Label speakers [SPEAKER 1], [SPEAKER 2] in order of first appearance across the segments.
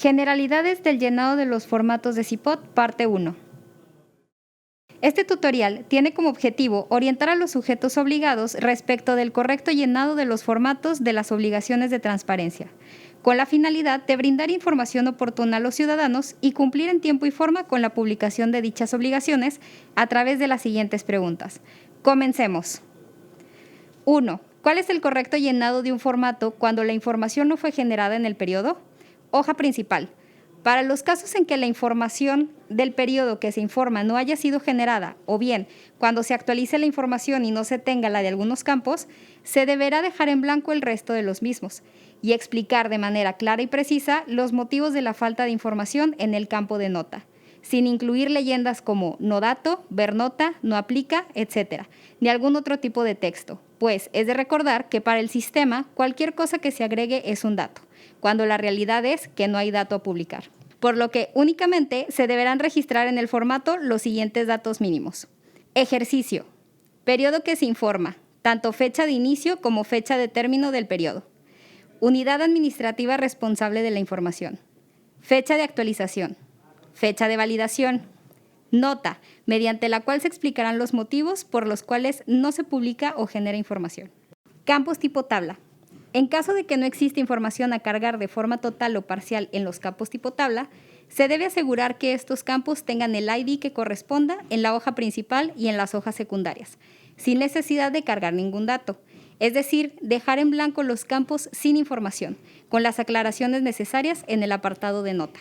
[SPEAKER 1] Generalidades del llenado de los formatos de CIPOT, parte 1. Este tutorial tiene como objetivo orientar a los sujetos obligados respecto del correcto llenado de los formatos de las obligaciones de transparencia, con la finalidad de brindar información oportuna a los ciudadanos y cumplir en tiempo y forma con la publicación de dichas obligaciones a través de las siguientes preguntas. Comencemos. 1. ¿Cuál es el correcto llenado de un formato cuando la información no fue generada en el periodo? Hoja principal. Para los casos en que la información del periodo que se informa no haya sido generada, o bien cuando se actualice la información y no se tenga la de algunos campos, se deberá dejar en blanco el resto de los mismos y explicar de manera clara y precisa los motivos de la falta de información en el campo de nota, sin incluir leyendas como no dato, ver nota, no aplica, etc., ni algún otro tipo de texto, pues es de recordar que para el sistema cualquier cosa que se agregue es un dato, cuando la realidad es que no hay dato a publicar. Por lo que únicamente se deberán registrar en el formato los siguientes datos mínimos. Ejercicio. Periodo que se informa, tanto fecha de inicio como fecha de término del periodo. Unidad administrativa responsable de la información. Fecha de actualización. Fecha de validación. Nota, mediante la cual se explicarán los motivos por los cuales no se publica o genera información. Campos tipo tabla. En caso de que no exista información a cargar de forma total o parcial en los campos tipo tabla, se debe asegurar que estos campos tengan el ID que corresponda en la hoja principal y en las hojas secundarias, sin necesidad de cargar ningún dato. Es decir, dejar en blanco los campos sin información, con las aclaraciones necesarias en el apartado de nota.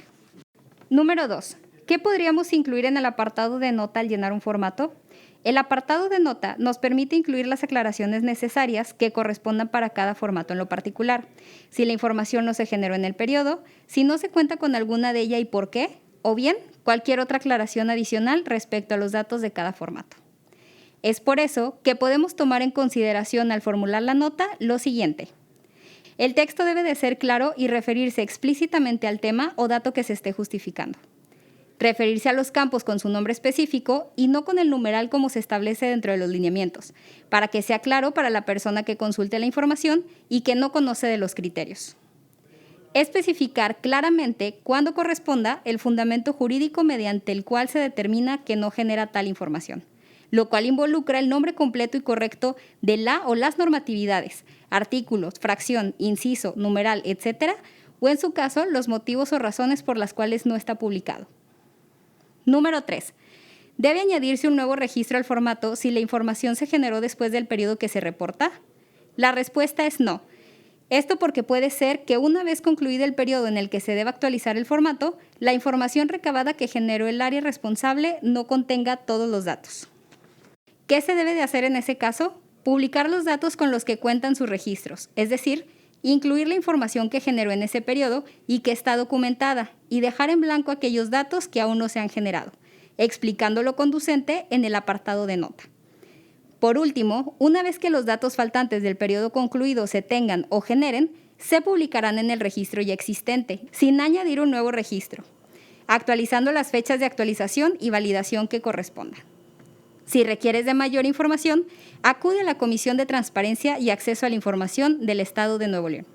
[SPEAKER 1] Número 2. ¿Qué podríamos incluir en el apartado de nota al llenar un formato? El apartado de nota nos permite incluir las aclaraciones necesarias que correspondan para cada formato en lo particular. Si la información no se generó en el periodo, si no se cuenta con alguna de ella y por qué, o bien cualquier otra aclaración adicional respecto a los datos de cada formato. Es por eso que podemos tomar en consideración al formular la nota lo siguiente. El texto debe de ser claro y referirse explícitamente al tema o dato que se esté justificando. Referirse a los campos con su nombre específico y no con el numeral como se establece dentro de los lineamientos, para que sea claro para la persona que consulte la información y que no conoce de los criterios. Especificar claramente cuándo corresponda el fundamento jurídico mediante el cual se determina que no genera tal información, lo cual involucra el nombre completo y correcto de la o las normatividades, artículos, fracción, inciso, numeral, etc., o en su caso, los motivos o razones por las cuales no está publicado. Número 3. ¿Debe añadirse un nuevo registro al formato si la información se generó después del periodo que se reporta? La respuesta es no. Esto porque puede ser que una vez concluido el periodo en el que se deba actualizar el formato, la información recabada que generó el área responsable no contenga todos los datos. ¿Qué se debe de hacer en ese caso? Publicar los datos con los que cuentan sus registros, es decir, incluir la información que generó en ese periodo y que está documentada y dejar en blanco aquellos datos que aún no se han generado, explicando lo conducente en el apartado de nota. Por último, una vez que los datos faltantes del periodo concluido se tengan o generen, se publicarán en el registro ya existente, sin añadir un nuevo registro, actualizando las fechas de actualización y validación que correspondan. Si requieres de mayor información, acude a la Comisión de Transparencia y Acceso a la Información del Estado de Nuevo León.